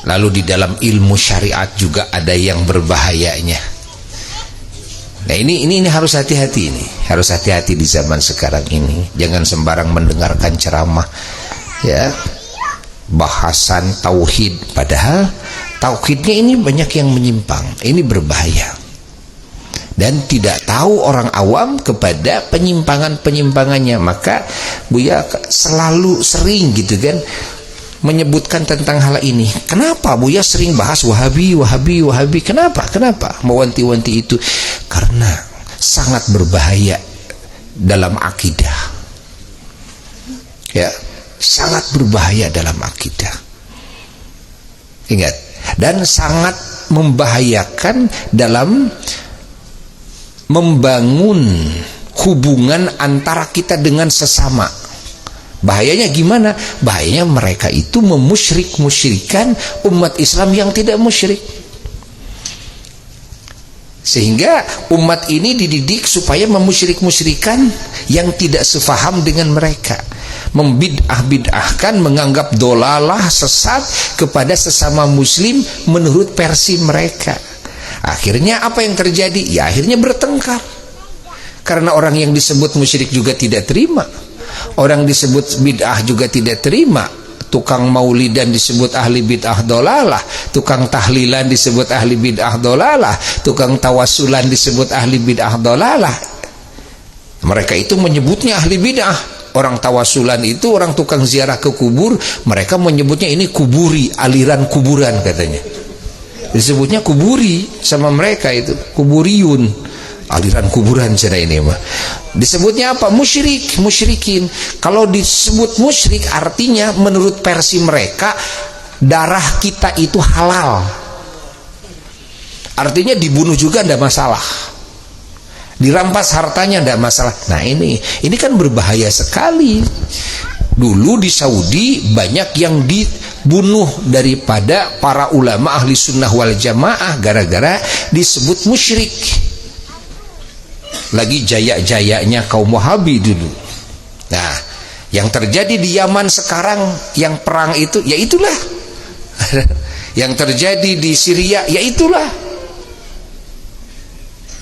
Lalu di dalam ilmu syariat juga ada yang berbahayanya. Nah ini harus hati-hati, ini harus hati-hati di zaman sekarang ini. Jangan sembarang mendengarkan ceramah, ya, bahasan tauhid, padahal tauhidnya ini banyak yang menyimpang. Ini berbahaya. Dan tidak tahu orang awam kepada penyimpangan-penyimpangannya. Maka Buya selalu sering gitu kan menyebutkan tentang hal ini. Kenapa Buya sering bahas Wahabi? Kenapa mewanti-wanti itu? Karena sangat berbahaya dalam akidah, ya, sangat berbahaya dalam akidah. Ingat, dan sangat membahayakan dalam membangun hubungan antara kita dengan sesama. Bahayanya gimana? Bahayanya mereka itu memusyrik-musyrikan umat Islam yang tidak musyrik. Sehingga umat ini dididik supaya memusyrik-musyrikan yang tidak sefaham dengan mereka. Membid'ah-bid'ahkan, menganggap dolalah, sesat kepada sesama muslim menurut versi mereka. Akhirnya apa yang terjadi? Ya akhirnya bertengkar. Karena orang yang disebut musyrik juga tidak terima. Orang disebut bid'ah juga tidak terima. Tukang maulidan disebut ahli bid'ah dolalah, tukang tahlilan disebut ahli bid'ah dolalah, tukang tawasulan disebut ahli bid'ah dolalah. Mereka itu menyebutnya ahli bid'ah. Orang tawasulan itu orang tukang ziarah ke kubur, mereka menyebutnya ini kuburi, aliran kuburan katanya. Disebutnya kuburi sama mereka itu, kuburiyun, aliran kuburan cara ini mah. Disebutnya apa? Musyrikin. Kalau disebut musyrik artinya menurut versi mereka darah kita itu halal. Artinya dibunuh juga tidak masalah. Dirampas hartanya tidak masalah. Nah ini kan berbahaya sekali. Dulu di Saudi banyak yang dibunuh daripada para ulama ahli sunnah wal jamaah gara-gara disebut musyrik. Lagi jaya-jayanya kaum Wahabi dulu. Nah, yang terjadi di Yaman sekarang yang perang itu, ya itulah. Yang terjadi di Syria, ya itulah.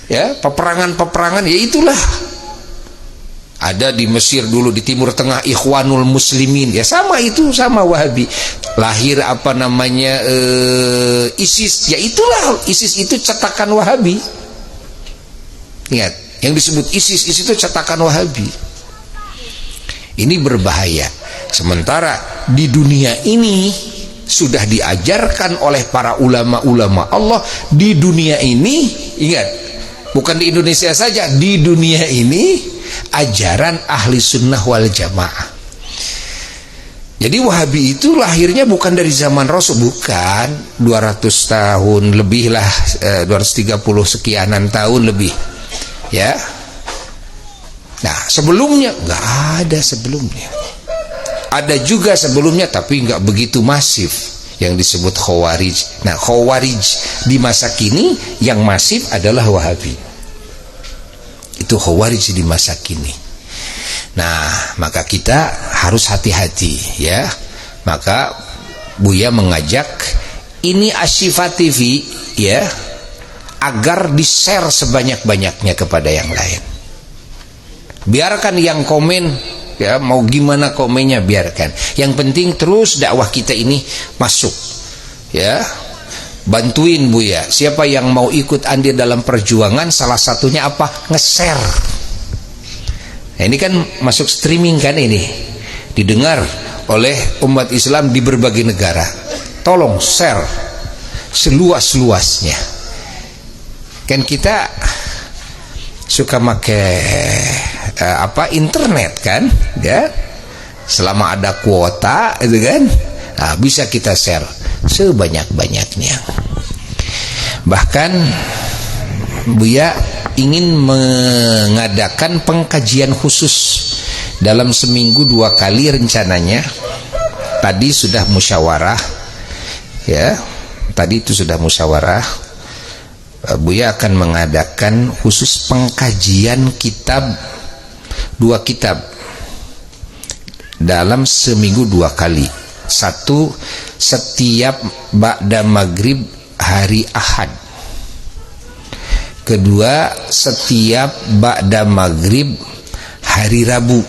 Ya, peperangan-peperangan, ya itulah. Ada di Mesir dulu, di Timur Tengah, Ikhwanul Muslimin, ya sama itu, sama Wahabi. Lahir apa namanya ISIS, ya itulah. ISIS itu cetakan Wahabi. Ingat, yang disebut ISIS itu cetakan Wahabi. Ini berbahaya. Sementara di dunia ini sudah diajarkan oleh para ulama-ulama Allah, di dunia ini, ingat, bukan di Indonesia saja, di dunia ini ajaran ahli sunnah wal jamaah. Jadi Wahabi itu lahirnya bukan dari zaman Rasul, bukan, 200 tahun lebih lah, 230 sekianan tahun lebih, ya. Nah sebelumnya nggak ada, sebelumnya ada juga sebelumnya, tapi nggak begitu masif, yang disebut Khawarij. Nah Khawarij di masa kini yang masif adalah Wahabi. Itu Khawarij di masa kini. Nah maka kita harus hati-hati, ya. Maka Buya mengajak ini Asyifa TV, ya, agar di-share sebanyak-banyaknya kepada yang lain. Biarkan yang komen, ya, mau gimana komennya biarkan. Yang penting terus dakwah kita ini masuk, ya. Bantuin Buya. Siapa yang mau ikut andil dalam perjuangan, salah satunya apa? Nge-share. Nah, ini kan masuk streaming kan, ini didengar oleh umat Islam di berbagai negara. Tolong share seluas-luasnya. Kan kita suka pakai internet kan, ya. Selama ada kuota itu kan, nah, bisa kita share sebanyak-banyaknya. Bahkan Buya ingin mengadakan pengkajian khusus dalam seminggu 2 kali rencananya. Tadi sudah musyawarah, ya, tadi itu sudah musyawarah. Buya akan mengadakan khusus pengkajian kitab, 2 kitab dalam seminggu 2 kali. Satu, setiap ba'da maghrib hari Ahad. Kedua, setiap ba'da maghrib hari Rabu.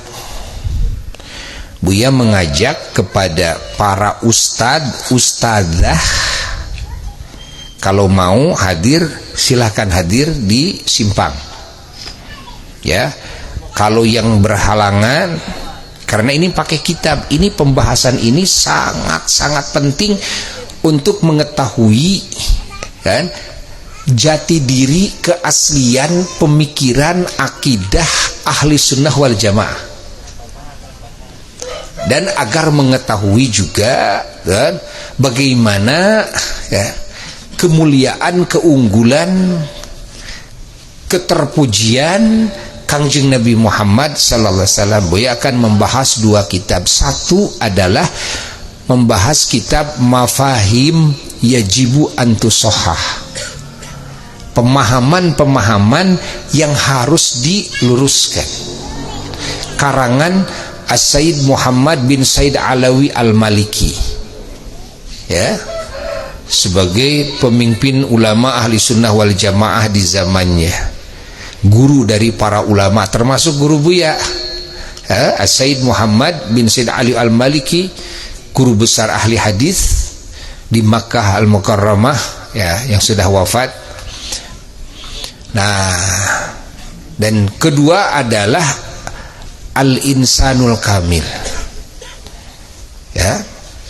Buya mengajak kepada para ustadzah, kalau mau hadir silahkan hadir di Simpang, ya. Kalau yang berhalangan, karena ini pakai kitab, ini pembahasan ini sangat-sangat penting untuk mengetahui kan jati diri, keaslian pemikiran akidah ahli sunnah wal jamaah, dan agar mengetahui juga kan bagaimana ya, kemuliaan, keunggulan, keterpujian Kangjeng Nabi Muhammad sallallahu alaihi wasallam. Buya akan membahas dua kitab. Satu adalah membahas kitab Mafahim Yajibu Antusohah, pemahaman-pemahaman yang harus diluruskan, karangan As-Sayyid Muhammad bin Said Alawi Al-Maliki, ya, sebagai pemimpin ulama ahli sunnah wal jamaah di zamannya, guru dari para ulama, termasuk guru Buya, As-Sayyid Muhammad bin Said Ali Al-Maliki, guru besar ahli hadis di Makkah Al-Mukarramah, ya, yang sudah wafat. Nah, dan kedua adalah Al-Insanul Kamil, ya,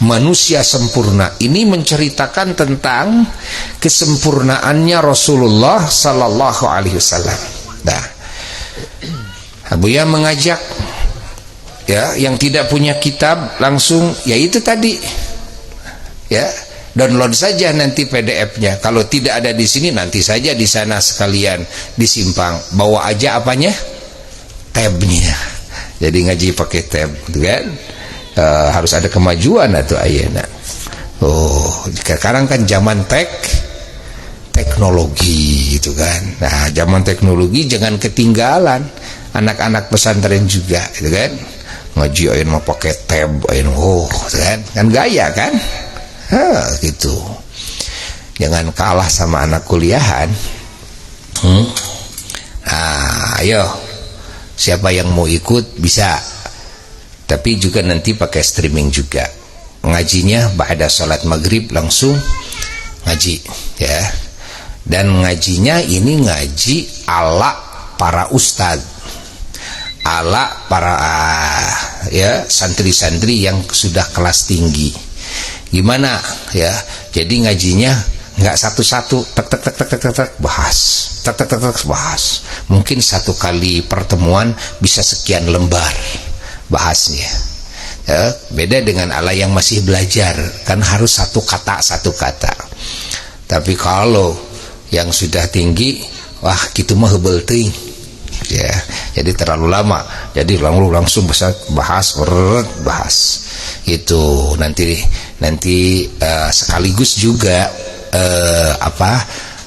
manusia sempurna. Ini menceritakan tentang kesempurnaannya Rasulullah sallallahu alaihi wasallam. Nah, Buya mengajak ya yang tidak punya kitab langsung, ya itu tadi, ya, download saja nanti PDF-nya. Kalau tidak ada di sini, nanti saja di sana sekalian di Simpang. Bawa aja apanya? Tabnya. Jadi ngaji pakai tab, gitu kan? Harus ada kemajuan atau ayana. Oh, sekarang kan zaman teknologi, gitu kan? Nah, zaman teknologi jangan ketinggalan. Anak-anak pesantren juga, gitu kan? Ngaji ayen mau pakai tab, ayen gitu kan? Kan gaya kan? Gitu. Jangan kalah sama anak kuliahan. Nah, ayo, siapa yang mau ikut bisa, tapi juga nanti pakai streaming juga. Ngajinya ba'da salat maghrib langsung ngaji, ya. Dan ngajinya ini ngaji ala para ustad, ala para ya santri-santri yang sudah kelas tinggi. Gimana ya? Jadi ngajinya nggak satu-satu tek bahas, tek bahas. Mungkin satu kali pertemuan bisa sekian lembar bahasnya. Ya, beda dengan ala yang masih belajar, kan harus satu kata. Tapi kalau yang sudah tinggi, wah gitu mah hebel teuing. Ya, jadi terlalu lama. Jadi langsung bahas. Itu nanti sekaligus juga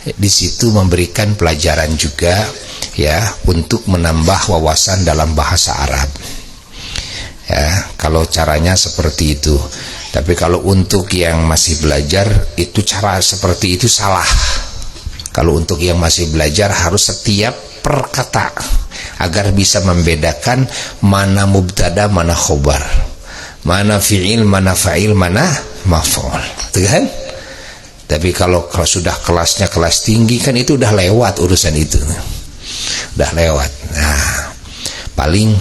di situ memberikan pelajaran juga, ya, untuk menambah wawasan dalam bahasa Arab. Ya, kalau caranya seperti itu. Tapi kalau untuk yang masih belajar, itu cara seperti itu salah. Kalau untuk yang masih belajar harus setiap perkata agar bisa membedakan mana mubtada, mana khobar, mana fi'il, mana fa'il, mana maf'ul, gitu kan? Tapi kalau sudah kelasnya kelas tinggi, kan itu udah lewat urusan itu, udah lewat. Nah, paling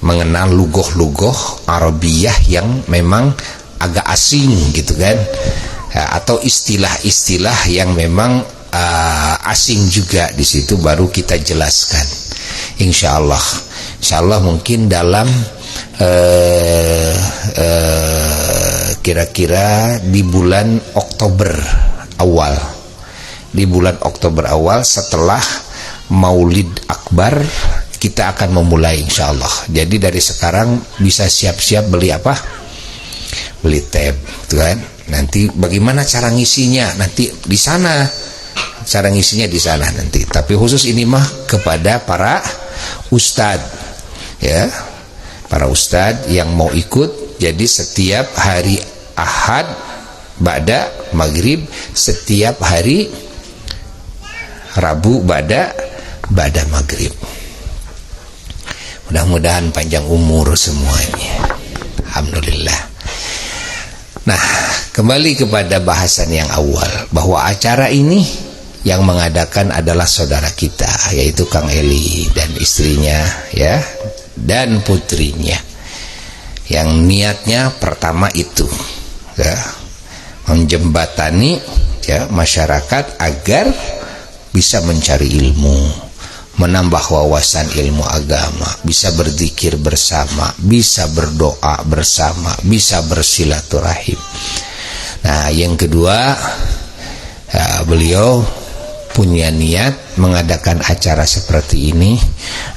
mengenal lugoh-lugoh Arabiyah yang memang agak asing, gitu kan, ya, atau istilah-istilah yang memang asing juga. Di situ baru kita jelaskan. Insyaallah mungkin dalam kira-kira di bulan Oktober awal, setelah Maulid Akbar, kita akan memulai insyaallah. Jadi dari sekarang bisa siap-siap beli apa? Beli tab, gitu kan? Nanti bagaimana cara ngisinya? Nanti di sana. Cara ngisinya di sana nanti. Tapi khusus ini mah kepada para ustad, ya. Para ustad yang mau ikut. Jadi setiap hari Ahad ba'da maghrib, setiap hari Rabu ba'da maghrib. Mudah-mudahan panjang umur semuanya. Alhamdulillah. Nah, kembali kepada bahasan yang awal, bahwa acara ini yang mengadakan adalah saudara kita, yaitu Kang Eli dan istrinya, ya, dan putrinya. Yang niatnya pertama itu, ya, menjembatani, ya, masyarakat agar bisa mencari ilmu, menambah wawasan ilmu agama, bisa berzikir bersama, bisa berdoa bersama, bisa bersilaturahim. Nah, yang kedua, beliau punya niat mengadakan acara seperti ini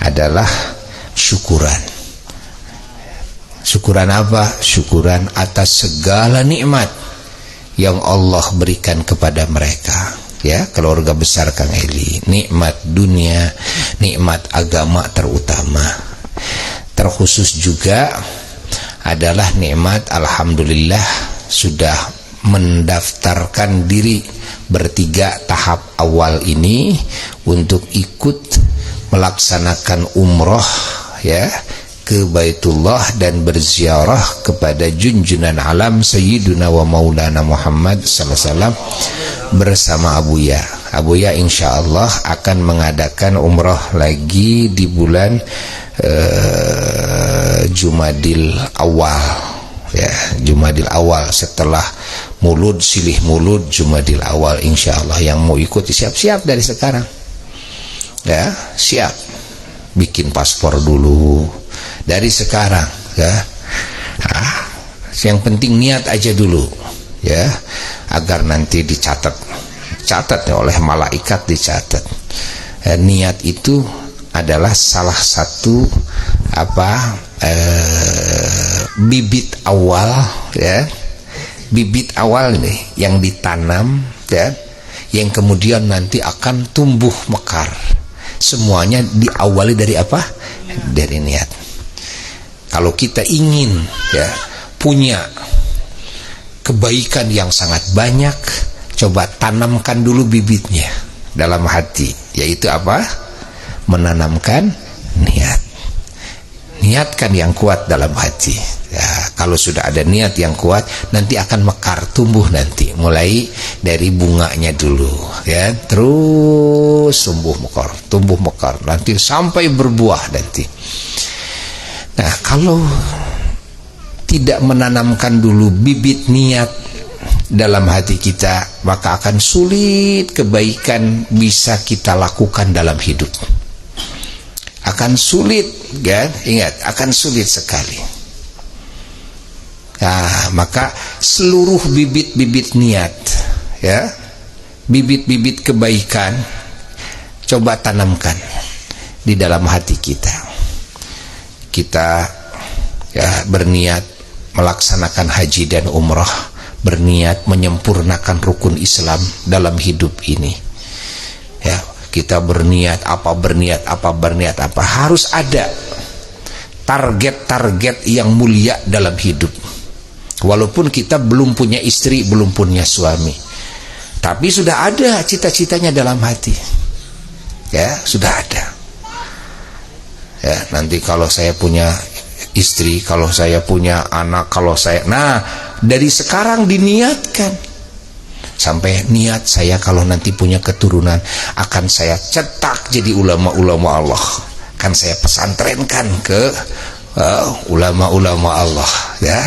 adalah syukuran. Syukuran apa? Syukuran atas segala nikmat yang Allah berikan kepada mereka, ya, keluarga besar Kang Eli. Nikmat dunia, nikmat agama terutama. Terkhusus juga adalah nikmat, alhamdulillah, sudah mendaftarkan diri bertiga tahap awal ini untuk ikut melaksanakan umroh, ya, ke Baitullah dan berziarah kepada junjunan alam Sayyiduna wa Maulana Muhammad sallallahu alaihi wasallam bersama Abuya. Abuya insyaallah akan mengadakan umroh lagi di bulan Jumadil Awal, ya, Jumadil Awal, setelah Mulud, silih Mulud, Jumadil Awal insyaallah. Yang mau ikut siap-siap dari sekarang, ya, siap bikin paspor dulu dari sekarang, ya. Yang penting niat aja dulu, ya, agar nanti dicatat oleh malaikat, dicatat. Niat itu adalah salah satu bibit awal, ya, bibit awal nih yang ditanam, ya, yang kemudian nanti akan tumbuh mekar. Semuanya diawali dari apa? Dari niat. Kalau kita ingin, ya, punya kebaikan yang sangat banyak, coba tanamkan dulu bibitnya dalam hati, yaitu apa? Menanamkan niat. Niatkan yang kuat dalam hati, ya. Kalau sudah ada niat yang kuat, nanti akan mekar, tumbuh nanti, mulai dari bunganya dulu, ya, terus tumbuh mekar, nanti sampai berbuah nanti. Nah, kalau tidak menanamkan dulu bibit niat dalam hati kita, maka akan sulit kebaikan bisa kita lakukan dalam hidup. Akan sulit, kan? Ingat, akan sulit sekali. Nah, maka seluruh bibit-bibit niat, ya, bibit-bibit kebaikan, coba tanamkan di dalam hati kita. Kita, ya, berniat melaksanakan haji dan umrah, berniat menyempurnakan rukun Islam dalam hidup ini, ya. Kita berniat apa, harus ada target-target yang mulia dalam hidup. Walaupun kita belum punya istri, belum punya suami, tapi sudah ada cita-citanya dalam hati, ya, sudah ada. Ya, nanti kalau saya punya istri, kalau saya punya anak, nah, dari sekarang diniatkan. Sampai niat, saya kalau nanti punya keturunan akan saya cetak jadi ulama-ulama Allah, kan saya pesantrenkan ke ulama-ulama Allah, ya.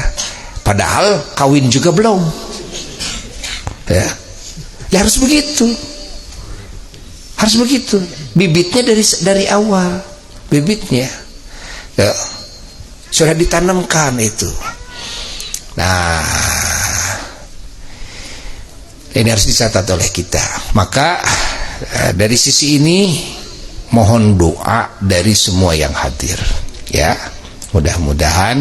Padahal kawin juga belum, ya. Ya harus begitu, bibitnya dari awal, bibitnya, ya, sudah ditanamkan itu. Nah, ini harus dicatat oleh kita. Maka dari sisi ini mohon doa dari semua yang hadir, ya. Mudah-mudahan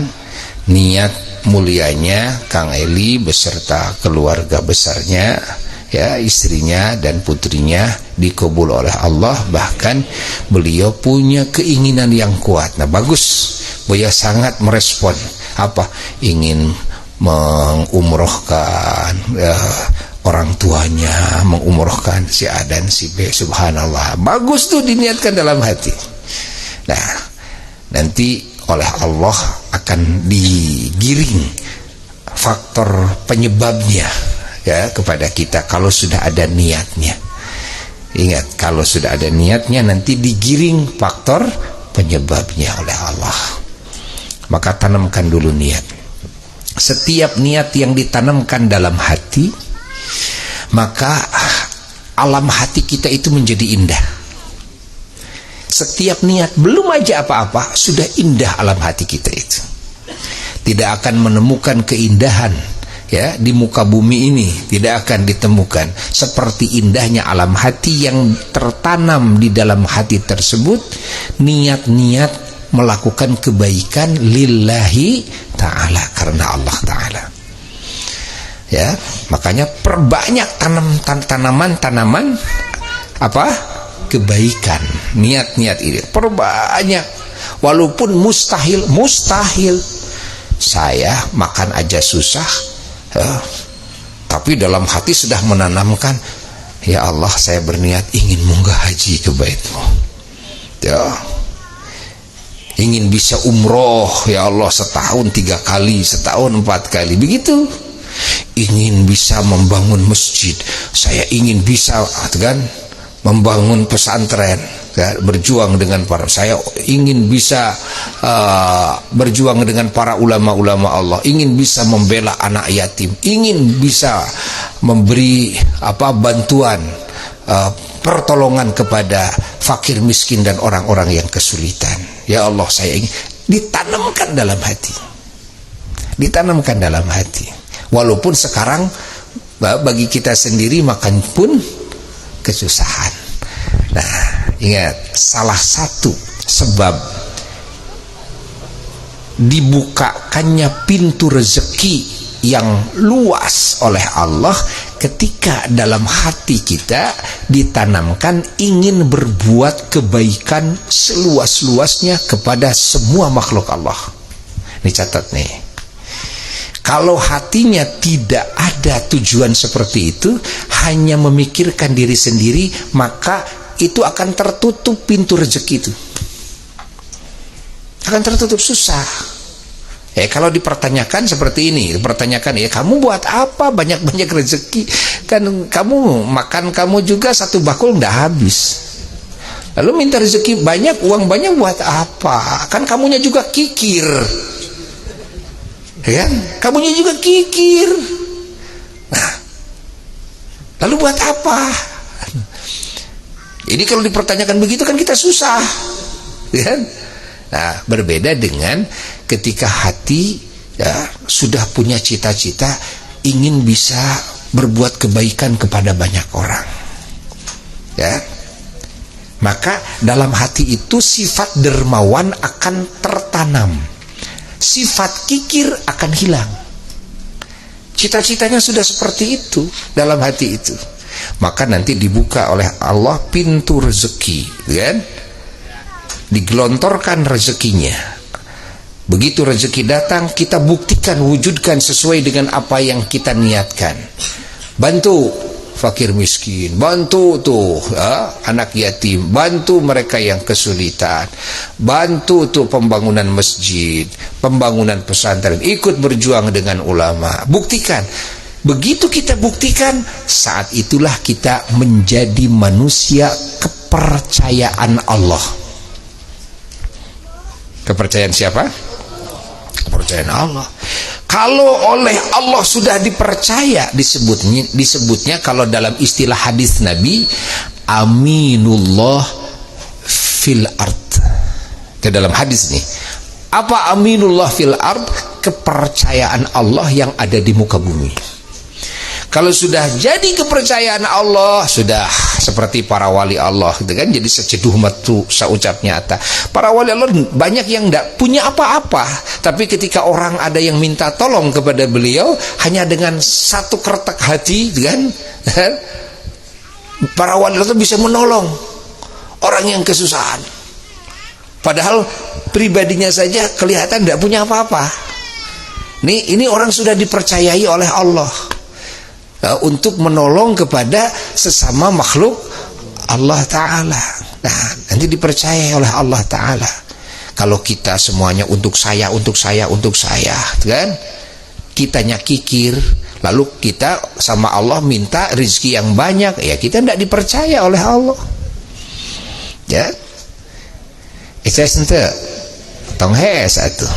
niat mulianya Kang Eli beserta keluarga besarnya, ya, istrinya dan putrinya dikabul oleh Allah. Bahkan beliau punya keinginan yang kuat. Nah, bagus, beliau sangat merespon ingin mengumrohkan orang tuanya, mengumrohkan si A dan si B. Subhanallah, bagus tuh diniatkan dalam hati. Nah, nanti oleh Allah akan digiring faktor penyebabnya ya kepada kita kalau sudah ada niatnya. Ingat, kalau sudah ada niatnya nanti digiring faktor penyebabnya oleh Allah. Maka tanamkan dulu niat. Setiap niat yang ditanamkan dalam hati, maka alam hati kita itu menjadi indah. Setiap niat, belum aja apa-apa, sudah indah alam hati kita itu. Tidak akan menemukan keindahan ya di muka bumi ini, tidak akan ditemukan seperti indahnya alam hati yang tertanam di dalam hati tersebut. Niat-niat melakukan kebaikan lillahi ta'ala, karena Allah ta'ala ya. Makanya perbanyak tanaman apa kebaikan, niat-niat ini perbanyak. Walaupun mustahil saya makan aja susah tapi dalam hati sudah menanamkan, ya Allah, saya berniat ingin munggah haji ke Baitmu ya, ingin bisa umroh ya Allah setahun 3 kali, setahun 4 kali, begitu. Ingin bisa membangun masjid, saya ingin bisa kan membangun pesantren ya, berjuang dengan para, saya ingin bisa berjuang dengan para ulama-ulama Allah, ingin bisa membela anak yatim, ingin bisa memberi bantuan pertolongan kepada fakir miskin dan orang-orang yang kesulitan. Ya Allah, saya ingin, ditanamkan dalam hati, ditanamkan dalam hati. Walaupun sekarang bagi kita sendiri makan pun kesusahan. Nah, ingat, salah satu sebab dibukakannya pintu rezeki yang luas oleh Allah ketika dalam hati kita ditanamkan ingin berbuat kebaikan seluas-luasnya kepada semua makhluk Allah. Ini catat nih. Kalau hatinya tidak ada tujuan seperti itu, hanya memikirkan diri sendiri, maka itu akan tertutup pintu rezeki itu. Akan tertutup, susah. Kalau dipertanyakan seperti ini, dipertanyakan, ya kamu buat apa banyak-banyak rezeki? Kan kamu makan kamu juga satu bakul nggak habis. Lalu minta rezeki banyak, uang banyak buat apa? Kan kamunya juga kikir. Ya, kamunya juga kikir. Nah, lalu buat apa? Jadi kalau dipertanyakan begitu kan kita susah, ya. Nah, berbeda dengan ketika hati ya sudah punya cita-cita ingin bisa berbuat kebaikan kepada banyak orang, ya. Maka dalam hati itu sifat dermawan akan tertanam. Sifat kikir akan hilang. Cita-citanya sudah seperti itu dalam hati itu. Maka nanti dibuka oleh Allah pintu rezeki, kan? Digelontorkan rezekinya. Begitu rezeki datang, kita buktikan, wujudkan sesuai dengan apa yang kita niatkan. Bantu fakir miskin, bantu tuh anak yatim, bantu mereka yang kesulitan, bantu tuh pembangunan masjid, pembangunan pesantren, ikut berjuang dengan ulama. Buktikan. Begitu kita buktikan, saat itulah kita menjadi manusia kepercayaan Allah. Kepercayaan siapa? Kepercayaan Allah. Kalau oleh Allah sudah dipercaya, disebutnya kalau dalam istilah hadis Nabi, aminullah fil ard. Ke dalam hadis nih, apa aminullah fil ard? Kepercayaan Allah yang ada di muka bumi. Kalau sudah jadi kepercayaan Allah, sudah seperti para wali Allah, gitu kan? Jadi seceduh matu saucap nyata. Para wali Allah banyak yang tidak punya apa-apa, tapi ketika orang ada yang minta tolong kepada beliau, hanya dengan satu kertak hati, gitu kan? Para wali Allah bisa menolong orang yang kesusahan. Padahal pribadinya saja kelihatan tidak punya apa-apa. Ini orang sudah dipercayai oleh Allah untuk menolong kepada sesama makhluk Allah Ta'ala. Nah, nanti dipercayai oleh Allah Ta'ala. Kalau kita semuanya untuk saya, kan? Kitanya kikir, lalu kita sama Allah minta rezeki yang banyak, ya kita tidak dipercaya oleh Allah. Ya, saya sentuh tong satu.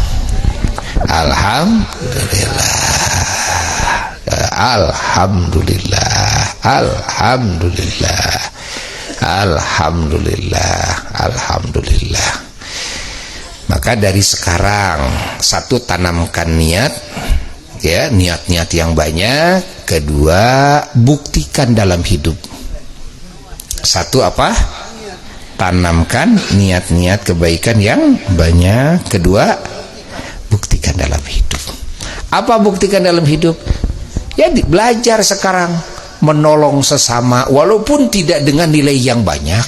Alhamdulillah, alhamdulillah, alhamdulillah, alhamdulillah, alhamdulillah. Maka dari sekarang, satu, tanamkan niat, ya, niat-niat yang banyak. Kedua, buktikan dalam hidup. Satu apa? Tanamkan niat-niat kebaikan yang banyak. Kedua, buktikan dalam hidup. Apa buktikan dalam hidup? Ya, belajar sekarang menolong sesama walaupun tidak dengan nilai yang banyak.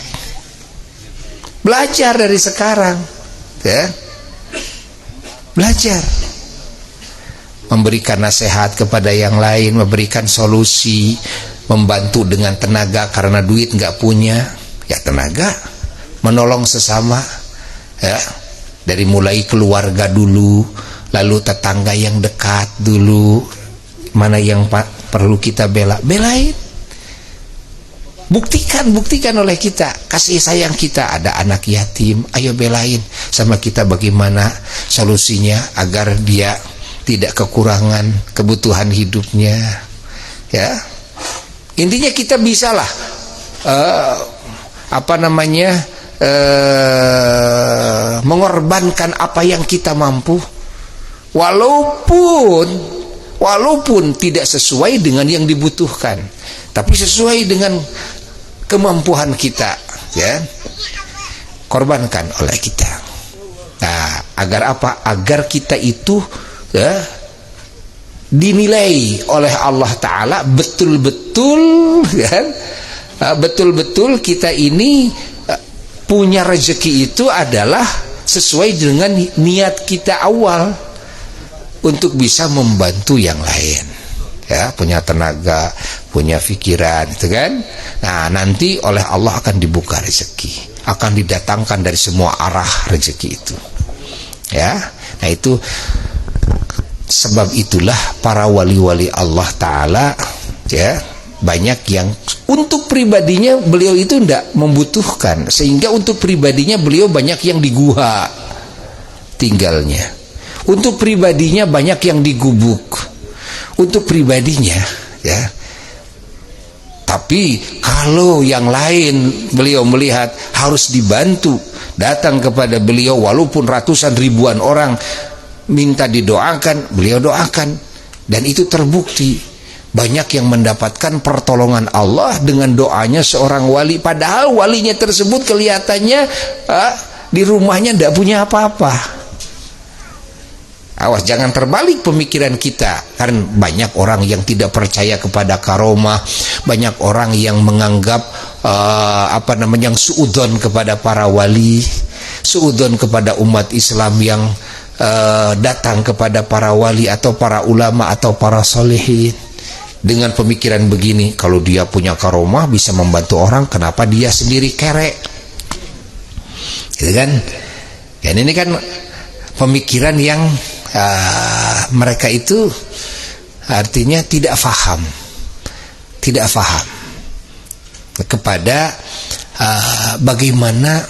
Belajar dari sekarang, ya. Belajar memberikan nasihat kepada yang lain, memberikan solusi, membantu dengan tenaga karena duit nggak punya, ya tenaga, menolong sesama, ya. Dari mulai keluarga dulu, lalu tetangga yang dekat dulu, mana yang perlu kita belain. Buktikan oleh kita kasih sayang kita. Ada anak yatim, ayo belain sama kita bagaimana solusinya agar dia tidak kekurangan kebutuhan hidupnya, ya. Intinya kita bisalah mengorbankan apa yang kita mampu, walaupun tidak sesuai dengan yang dibutuhkan, tapi sesuai dengan kemampuan kita, ya, korbankan oleh kita. Nah, agar apa? Agar kita itu, ya, dinilai oleh Allah Ta'ala betul-betul, kan? Betul-betul kita ini punya rezeki itu adalah sesuai dengan niat kita awal untuk bisa membantu yang lain, ya, punya tenaga, punya pikiran, itu kan. Nah, nanti oleh Allah akan dibuka rezeki, akan didatangkan dari semua arah rezeki itu, ya. Nah, itu sebab itulah para wali-wali Allah Ta'ala, ya, banyak yang untuk pribadinya beliau itu tidak membutuhkan, sehingga untuk pribadinya beliau banyak yang di gua tinggalnya, untuk pribadinya banyak yang di gubuk, untuk pribadinya, ya. Tapi kalau yang lain beliau melihat harus dibantu, datang kepada beliau walaupun ratusan ribuan orang minta didoakan, beliau doakan, dan itu terbukti banyak yang mendapatkan pertolongan Allah dengan doanya seorang wali, padahal walinya tersebut kelihatannya di rumahnya tidak punya apa-apa. Awas, jangan terbalik pemikiran kita, karena banyak orang yang tidak percaya kepada karomah, banyak orang yang menganggap suudzon kepada para wali, suudzon kepada umat Islam yang datang kepada para wali atau para ulama atau para solehin dengan pemikiran begini, kalau dia punya karomah bisa membantu orang, kenapa dia sendiri kerek, gitu kan? Dan ini kan pemikiran yang mereka itu artinya tidak faham kepada bagaimana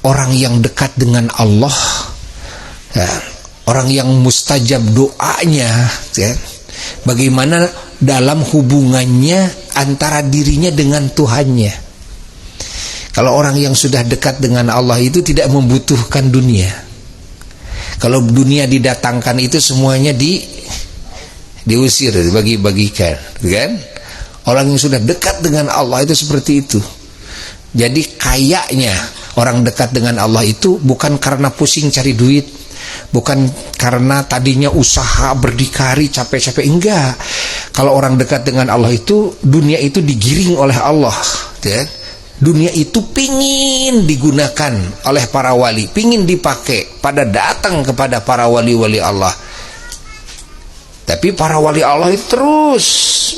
orang yang dekat dengan Allah, ya, orang yang mustajab doanya, ya, bagaimana dalam hubungannya antara dirinya dengan Tuhannya. Kalau orang yang sudah dekat dengan Allah itu tidak membutuhkan dunia. Kalau dunia didatangkan itu semuanya diusir, dibagi-bagikan, kan? Orang yang sudah dekat dengan Allah itu seperti itu. Jadi kayaknya orang dekat dengan Allah itu bukan karena pusing cari duit, bukan karena tadinya usaha berdikari capek-capek, enggak. Kalau orang dekat dengan Allah itu, dunia itu digiring oleh Allah, ya. Dunia itu pingin digunakan oleh para wali, pingin dipakai, pada datang kepada para wali-wali Allah. Tapi para wali Allah itu terus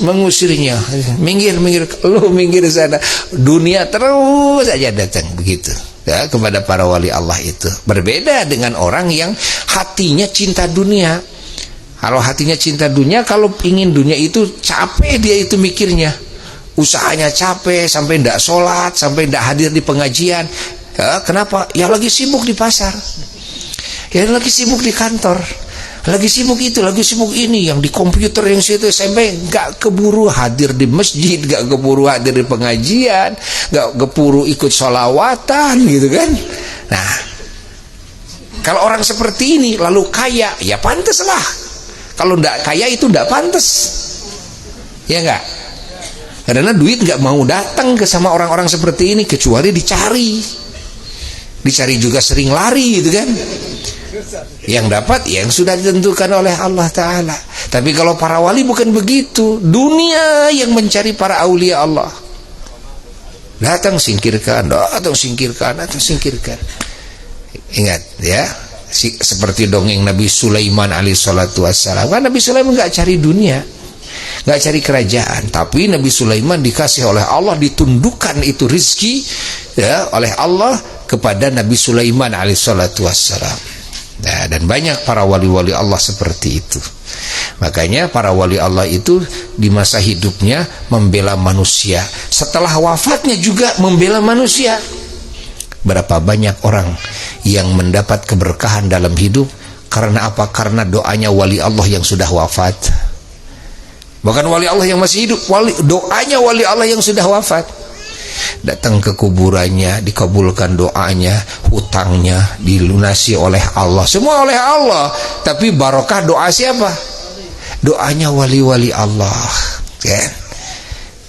mengusirnya, minggir lu minggir sana, dunia terus aja datang begitu ya kepada para wali Allah itu. Berbeda dengan orang yang hatinya cinta dunia. Kalau hatinya cinta dunia, kalau ingin dunia itu capek dia itu mikirnya, usahanya capek sampai ndak sholat, sampai ndak hadir di pengajian. Ya, kenapa? Ya lagi sibuk di pasar, ya lagi sibuk di kantor, lagi sibuk itu, lagi sibuk ini, yang di komputer yang situ, sampai nggak keburu hadir di masjid, nggak keburu hadir di pengajian, nggak keburu ikut sholawatan gitu kan. Nah, kalau orang seperti ini lalu kaya, ya pantas lah. Kalau ndak kaya itu ndak pantas, ya nggak? Karena duit nggak mau datang ke sama orang-orang seperti ini, kecuali dicari juga sering lari gitu kan. Yang dapat yang sudah ditentukan oleh Allah Ta'ala. Tapi kalau para wali bukan begitu, dunia yang mencari para aulia Allah. Datang singkirkan. Ingat ya, seperti dongeng Nabi Sulaiman alaihi salatu wassalam. Kan Nabi Sulaiman nggak cari dunia, nggak cari kerajaan, tapi Nabi Sulaiman dikasih oleh Allah, ditundukkan itu rizki ya oleh Allah kepada Nabi Sulaiman alaihi salatu wassalam. Nah, dan banyak para wali-wali Allah seperti itu. Makanya para wali Allah itu di masa hidupnya membela manusia, setelah wafatnya juga membela manusia. Berapa banyak orang yang mendapat keberkahan dalam hidup karena apa? Karena doanya wali Allah yang sudah wafat. Bukan wali Allah yang masih hidup, doanya wali Allah yang sudah wafat. Datang ke kuburannya, dikabulkan doanya, hutangnya dilunasi oleh Allah, semua oleh Allah. Tapi barokah doa siapa? Doanya wali-wali Allah, kan?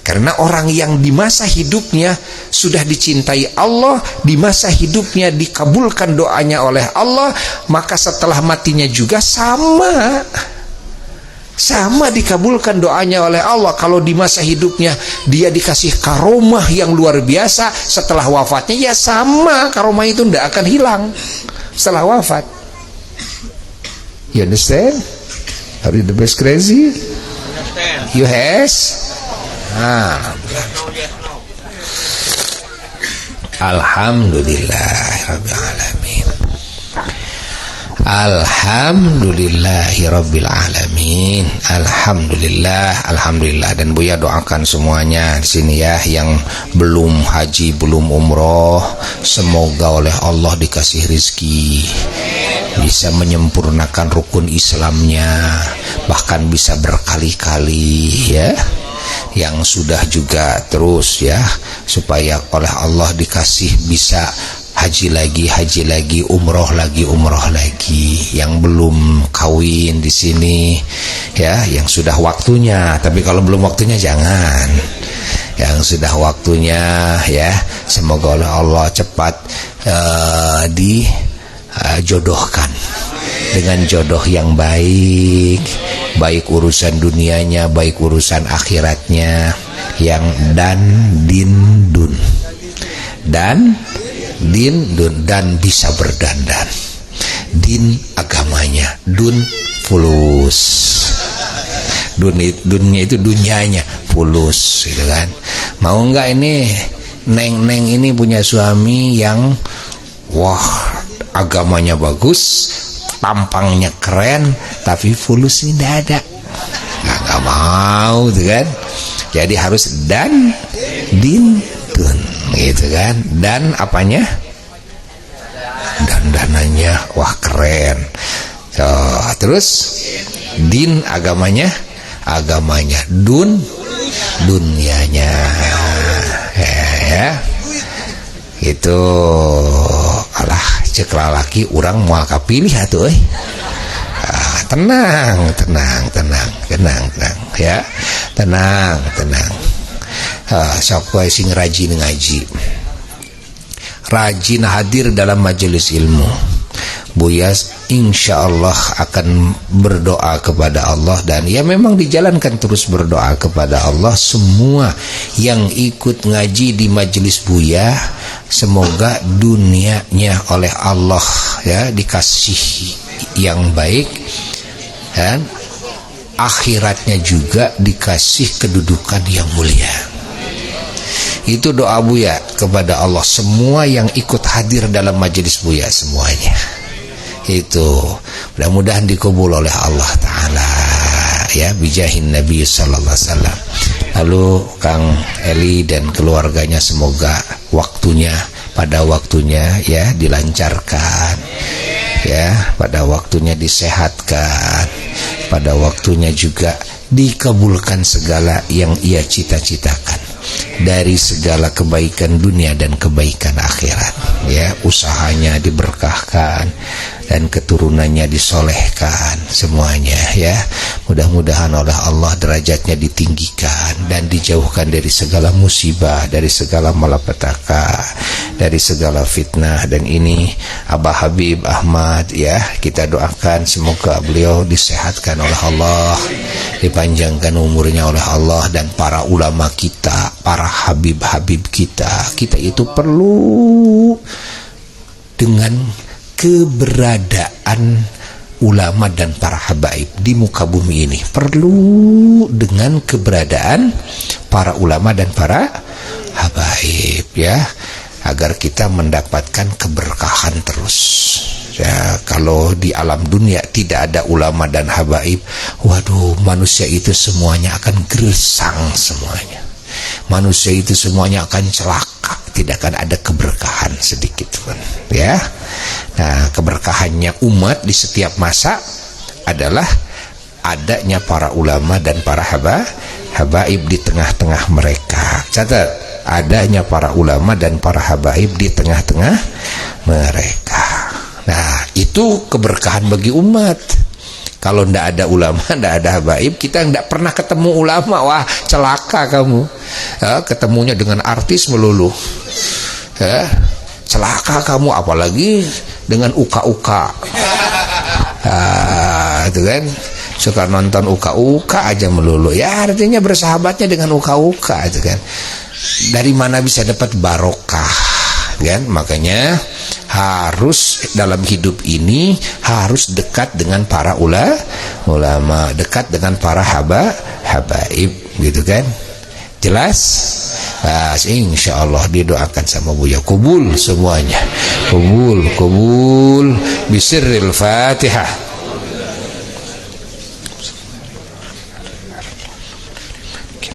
Karena orang yang di masa hidupnya sudah dicintai Allah, di masa hidupnya dikabulkan doanya oleh Allah, maka setelah matinya juga sama dikabulkan doanya oleh Allah. Kalau di masa hidupnya dia dikasih karomah yang luar biasa, setelah wafatnya ya sama, karomah itu tidak akan hilang setelah wafat. You understand? Are you the best crazy? You has? Alhamdulillahirrabbilalamin. Alhamdulillahirrabbilalamin. Alhamdulillah. Dan Buya doakan semuanya di sini ya, yang belum haji, belum umroh, semoga oleh Allah dikasih rizki, bisa menyempurnakan rukun Islamnya, bahkan bisa berkali-kali ya. Yang sudah juga terus ya, supaya oleh Allah dikasih bisa haji lagi, umroh lagi. Yang belum kawin di sini ya, yang sudah waktunya, tapi kalau belum waktunya jangan. Yang sudah waktunya ya, semoga oleh Allah cepat dijodohkan dengan jodoh yang baik urusan dunianya, baik urusan akhiratnya, yang dan bisa berdandan. Din agamanya, dun fulus. Dunnya itu dunianya, fulus gitu kan. Mau enggak ini neng ini punya suami yang wah agamanya bagus, tampangnya keren, tapi fulusnya tidak ada, nggak mau tuh kan. Jadi harus dan dun gitu kan. Dan apanya? Dandanannya wah keren. So, terus din agamanya, dunianya ya. Itu alah cek lalaki urang moal kapilih atuh euy. Tenang ya. Tenang. Sok wae sing rajin ngaji, rajin hadir dalam majelis ilmu. Buya insyaallah akan berdoa kepada Allah, dan ya memang dijalankan terus berdoa kepada Allah. Semua yang ikut ngaji di majelis Buya, semoga dunianya oleh Allah ya dikasih yang baik, dan akhiratnya juga dikasih kedudukan yang mulia. Itu doa Buya kepada Allah, semua yang ikut hadir dalam majelis Buya semuanya. Itu mudah-mudahan dikabul oleh Allah Ta'ala ya, bijahin Nabi Sallallahu Alaihi Wasallam. Lalu Kang Eli dan keluarganya semoga pada waktunya ya dilancarkan ya, pada waktunya disehatkan, pada waktunya juga dikabulkan segala yang ia cita-citakan dari segala kebaikan dunia dan kebaikan akhirat ya. Usahanya diberkahkan dan keturunannya disolehkan semuanya ya. Mudah-mudahan oleh Allah derajatnya ditinggikan dan dijauhkan dari segala musibah, dari segala malapetaka, dari segala fitnah. Dan ini Abah Habib Ahmad ya, kita doakan semoga beliau disehatkan oleh Allah, dipanjangkan umurnya oleh Allah, dan para ulama kita, para habib-habib kita itu perlu dengan keberadaan ulama dan para habaib di muka bumi ini, perlu dengan keberadaan para ulama dan para habaib ya, agar kita mendapatkan keberkahan terus ya. Kalau di alam dunia tidak ada ulama dan habaib, waduh, manusia itu semuanya akan gersang, semuanya manusia itu semuanya akan celaka, tidak akan ada keberkahan sedikit pun ya. Nah, keberkahannya umat di setiap masa adalah adanya para ulama dan para habaib di tengah-tengah mereka. Catat, adanya para ulama dan para habaib di tengah-tengah mereka. Nah, itu keberkahan bagi umat. Kalau ndak ada ulama, ndak ada habaib, kita ndak pernah ketemu ulama, wah celaka kamu ya, ketemunya dengan artis melulu ya, celaka kamu, apalagi dengan uka-uka itu kan, suka nonton uka-uka aja melulu ya, artinya bersahabatnya dengan uka-uka itu kan. Dari mana bisa dapat barokah kan? Makanya harus dalam hidup ini harus dekat dengan para ulama, dekat dengan para habaib gitu kan. Jelas? Nah, insya Allah didoakan sama Buya, kubul semuanya, kubul bisirril Fatihah.